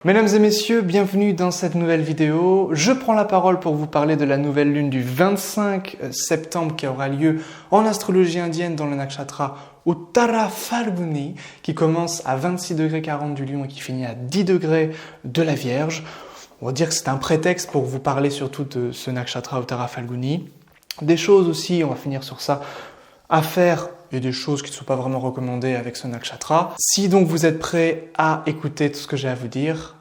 Mesdames et messieurs, bienvenue dans cette nouvelle vidéo. Je prends la parole pour vous parler de la nouvelle lune du 25 septembre qui aura lieu en astrologie indienne dans le nakshatra Uttara Phalguni qui commence à 26,40 du Lion et qui finit à 10 degrés de la Vierge. On va dire que c'est un prétexte pour vous parler surtout de ce nakshatra Uttara Phalguni. Des choses aussi, on va finir sur ça, à faire et des choses qui ne sont pas vraiment recommandées avec ce nakshatra. Si donc vous êtes prêts à écouter tout ce que j'ai à vous dire,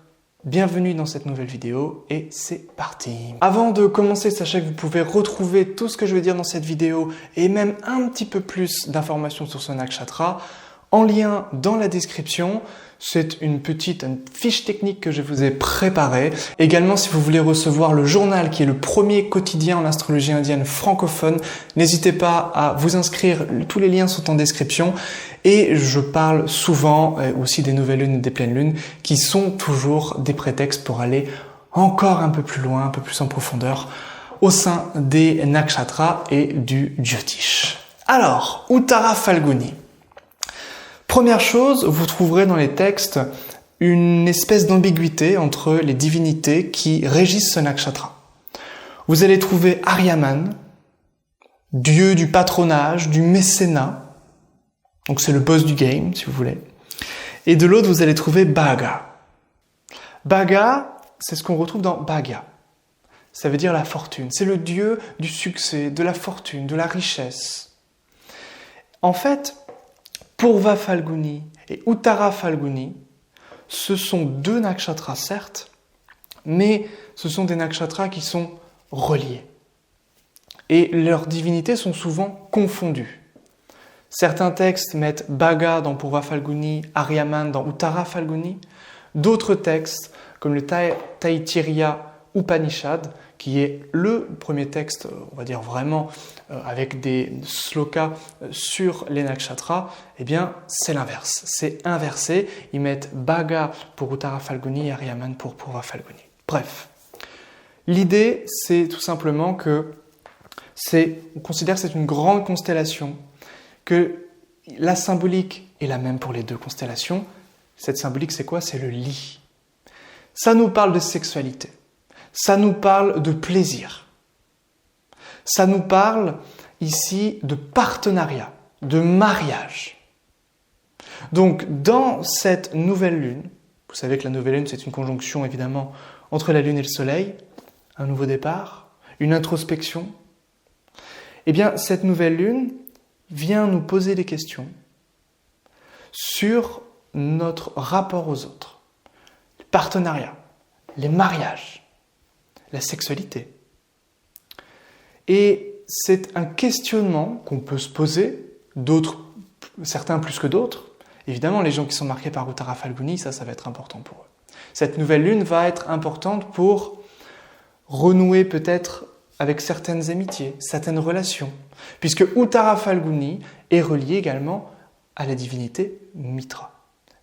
bienvenue dans cette nouvelle vidéo et c'est parti. Avant de commencer, sachez que vous pouvez retrouver tout ce que je vais dire dans cette vidéo et même un petit peu plus d'informations sur ce nakshatra en lien dans la description. C'est une petite fiche technique que je vous ai préparée. Également, si vous voulez recevoir le journal qui est le premier quotidien en astrologie indienne francophone, n'hésitez pas à vous inscrire. Tous les liens sont en description. Et je parle souvent aussi des nouvelles lunes et des pleines lunes qui sont toujours des prétextes pour aller encore un peu plus loin, un peu plus en profondeur au sein des nakshatras et du Jyotish. Alors, Uttara Phalguni. Première chose, vous trouverez dans les textes une espèce d'ambiguïté entre les divinités qui régissent ce nakshatra. Vous allez trouver Aryaman, dieu du patronage, du mécénat, donc c'est le boss du game, si vous voulez. Et de l'autre, vous allez trouver Bhaga. Bhaga, c'est ce qu'on retrouve dans Bhagya. Ça veut dire la fortune. C'est le dieu du succès, de la fortune, de la richesse. En fait, Purva Phalguni et Uttara Phalguni, ce sont deux nakshatras certes, mais ce sont des nakshatras qui sont reliés. Et leurs divinités sont souvent confondues. Certains textes mettent Bhaga dans Purva Phalguni, Aryaman dans Uttara Phalguni. D'autres textes, comme le Taittiriya Upanishad, qui est le premier texte, on va dire vraiment, avec des slokas sur les nakshatras, eh bien, c'est l'inverse. C'est inversé. Ils mettent Bhaga pour Uttara Phalguni et Aryaman pour Purva Phalguni. Bref. L'idée, c'est tout simplement que on considère que c'est une grande constellation, que la symbolique est la même pour les deux constellations. Cette symbolique, c'est quoi? C'est le lit. Ça nous parle de sexualité. Ça nous parle de plaisir. Ça nous parle ici de partenariat, de mariage. Donc, dans cette nouvelle lune, vous savez que la nouvelle lune, c'est une conjonction évidemment entre la lune et le soleil, un nouveau départ, une introspection. Eh bien, cette nouvelle lune vient nous poser des questions sur notre rapport aux autres, le partenariat, les mariages, la sexualité. Et c'est un questionnement qu'on peut se poser, certains plus que d'autres. Évidemment, les gens qui sont marqués par Uttara Phalguni, ça va être important pour eux. Cette nouvelle lune va être importante pour renouer peut-être avec certaines amitiés, certaines relations, puisque Uttara Phalguni est relié également à la divinité Mitra.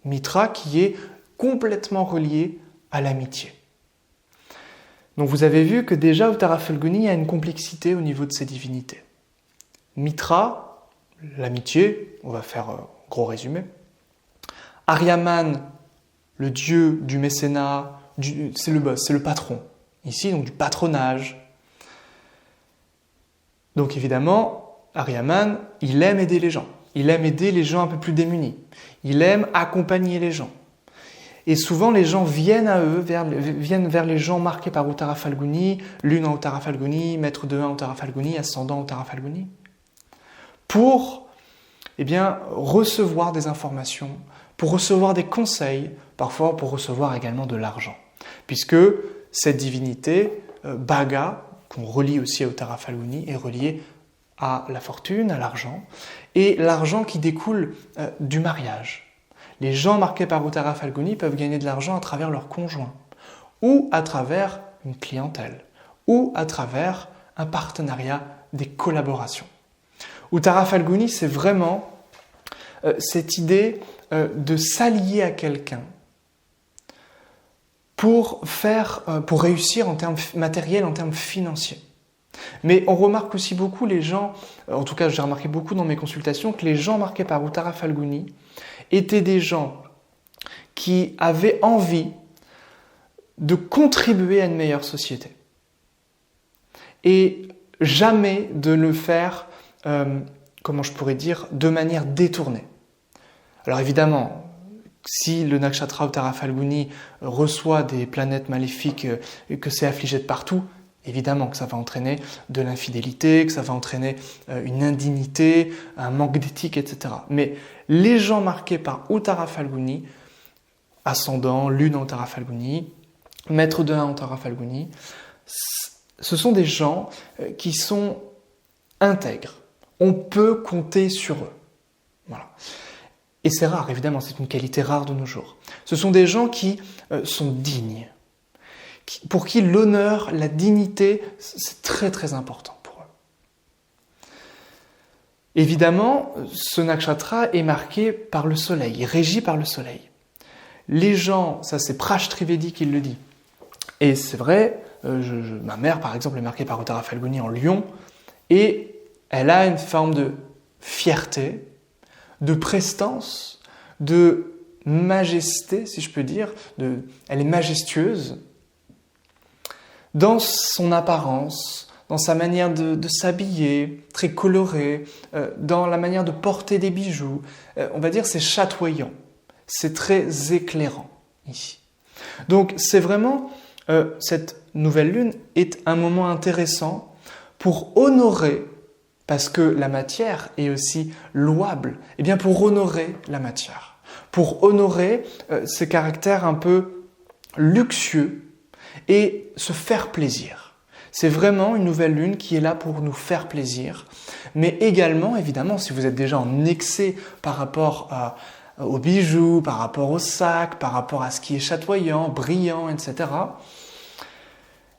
Mitra qui est complètement relié à l'amitié. Donc vous avez vu que déjà Uttara Phalguni a une complexité au niveau de ses divinités. Mitra, l'amitié, on va faire un gros résumé. Aryaman, le dieu du mécénat, c'est le boss, c'est le patron. Ici, donc du patronage. Donc évidemment, Aryaman, il aime aider les gens. Il aime aider les gens un peu plus démunis. Il aime accompagner les gens. Et souvent, les gens viennent vers les gens marqués par Uttara Phalguni, lune en Uttara Phalguni, maître de 1 Uttara Phalguni, ascendant Uttara Phalguni, pour recevoir des informations, pour recevoir des conseils, parfois pour recevoir également de l'argent. Puisque cette divinité, Bhaga, qu'on relie aussi à Uttara Phalguni, est reliée à la fortune, à l'argent, et l'argent qui découle du mariage. Les gens marqués par Uttara Phalguni peuvent gagner de l'argent à travers leur conjoint, ou à travers une clientèle, ou à travers un partenariat, des collaborations. Uttara Phalguni, c'est vraiment cette idée de s'allier à quelqu'un pour réussir en termes matériels, en termes financiers. Mais on remarque aussi beaucoup les gens, en tout cas j'ai remarqué beaucoup dans mes consultations, que les gens marqués par Uttara Phalguni étaient des gens qui avaient envie de contribuer à une meilleure société. Et jamais de le faire, comment je pourrais dire, de manière détournée. Alors évidemment, si le nakshatra Uttara Phalguni reçoit des planètes maléfiques et que c'est affligé de partout, évidemment que ça va entraîner de l'infidélité, que ça va entraîner une indignité, un manque d'éthique, etc. Mais les gens marqués par Uttara Phalguni, ascendant, lune en Uttara Phalguni, maître de 1 en Uttara Phalguni, ce sont des gens qui sont intègres. On peut compter sur eux. Voilà. Et c'est rare, évidemment, c'est une qualité rare de nos jours. Ce sont des gens qui sont dignes, pour qui l'honneur, la dignité, c'est très très important pour eux. Évidemment, ce nakshatra est marqué par le soleil, régi par le soleil. Les gens, ça c'est Prash Trivedi qui le dit, et c'est vrai, ma mère par exemple est marquée par Uttara Phalguni en Lion, et elle a une forme de fierté, de prestance, de majesté, si je peux dire, elle est majestueuse dans son apparence, dans sa manière de s'habiller, très colorée, dans la manière de porter des bijoux. On va dire c'est chatoyant, c'est très éclairant ici. Donc c'est vraiment, cette nouvelle lune est un moment intéressant pour honorer, parce que la matière est aussi louable, et bien pour honorer la matière, pour honorer ses caractères un peu luxueux et se faire plaisir. C'est vraiment une nouvelle lune qui est là pour nous faire plaisir, mais également, évidemment, si vous êtes déjà en excès par rapport aux bijoux, par rapport aux sacs, par rapport à ce qui est chatoyant, brillant, etc.,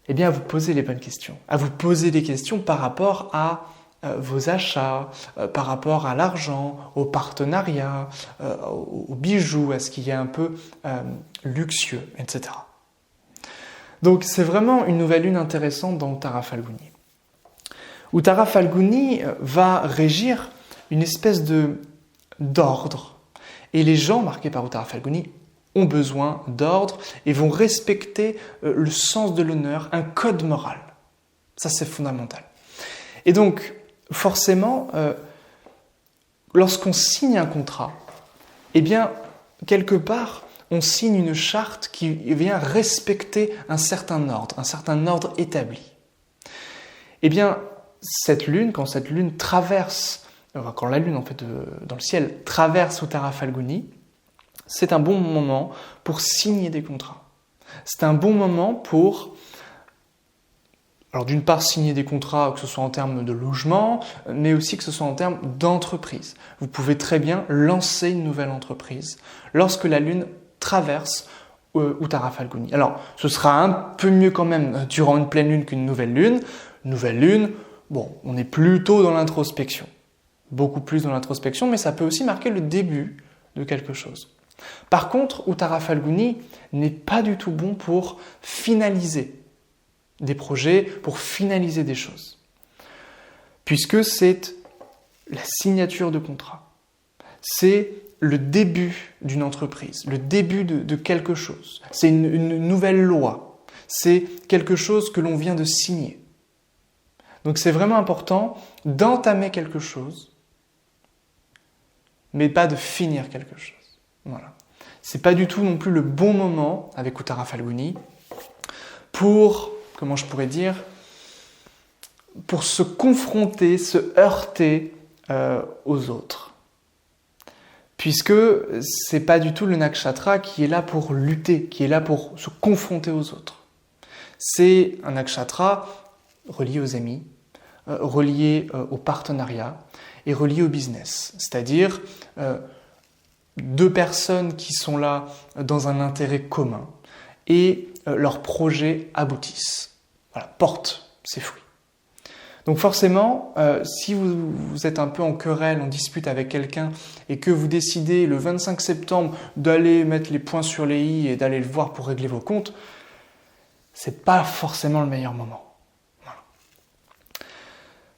eh bien, à vous poser les bonnes questions. À vous poser des questions par rapport à vos achats, par rapport à l'argent, au partenariat, aux bijoux, à ce qui est un peu luxueux, etc. Donc c'est vraiment une nouvelle lune intéressante dans Uttara Phalguni. Uttara Phalguni va régir une espèce d'ordre. Et les gens marqués par Uttara Phalguni ont besoin d'ordre et vont respecter le sens de l'honneur, un code moral. Ça c'est fondamental. Et donc, forcément, lorsqu'on signe un contrat, eh bien, quelque part, on signe une charte qui vient respecter un certain ordre établi. Eh bien, cette lune, quand cette lune traverse, quand la lune en fait dans le ciel traverse Uttara Phalguni, c'est un bon moment pour signer des contrats. C'est un bon moment pour, alors d'une part signer des contrats, que ce soit en termes de logement, mais aussi que ce soit en termes d'entreprise. Vous pouvez très bien lancer une nouvelle entreprise lorsque la lune traverse Uttara Phalguni. Alors, ce sera un peu mieux quand même durant une pleine lune qu'une nouvelle lune. Nouvelle lune, bon, on est plutôt dans l'introspection. Beaucoup plus dans l'introspection, mais ça peut aussi marquer le début de quelque chose. Par contre, Uttara Phalguni n'est pas du tout bon pour finaliser des projets, pour finaliser des choses. Puisque c'est la signature de contrat. C'est le début d'une entreprise, le début de quelque chose. C'est une nouvelle loi. C'est quelque chose que l'on vient de signer. Donc c'est vraiment important d'entamer quelque chose, mais pas de finir quelque chose. Voilà. C'est pas du tout non plus le bon moment avec Uttara Phalguni pour, comment je pourrais dire, pour se confronter, se heurter aux autres. Puisque c'est pas du tout le nakshatra qui est là pour lutter, qui est là pour se confronter aux autres. C'est un nakshatra relié aux amis, relié au partenariat et relié au business. C'est-à-dire deux personnes qui sont là dans un intérêt commun et leurs projets aboutissent. Voilà, portent ses fruits. Donc forcément, si vous êtes un peu en querelle, en dispute avec quelqu'un et que vous décidez le 25 septembre d'aller mettre les points sur les i et d'aller le voir pour régler vos comptes, c'est pas forcément le meilleur moment. Voilà.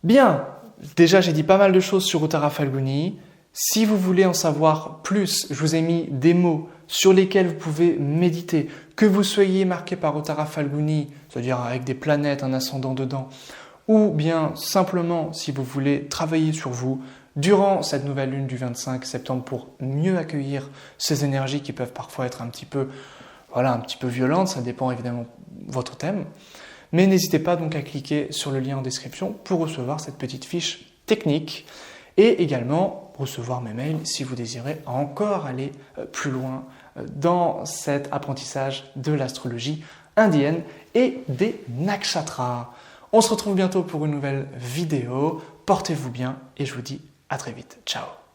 Bien, déjà j'ai dit pas mal de choses sur Uttara Phalguni. Si vous voulez en savoir plus, je vous ai mis des mots sur lesquels vous pouvez méditer, que vous soyez marqué par Uttara Phalguni, c'est-à-dire avec des planètes, un ascendant dedans, ou bien simplement si vous voulez travailler sur vous durant cette nouvelle lune du 25 septembre pour mieux accueillir ces énergies qui peuvent parfois être un petit peu violentes, ça dépend évidemment de votre thème. Mais n'hésitez pas donc à cliquer sur le lien en description pour recevoir cette petite fiche technique et également recevoir mes mails si vous désirez encore aller plus loin dans cet apprentissage de l'astrologie indienne et des nakshatras. On se retrouve bientôt pour une nouvelle vidéo. Portez-vous bien et je vous dis à très vite. Ciao.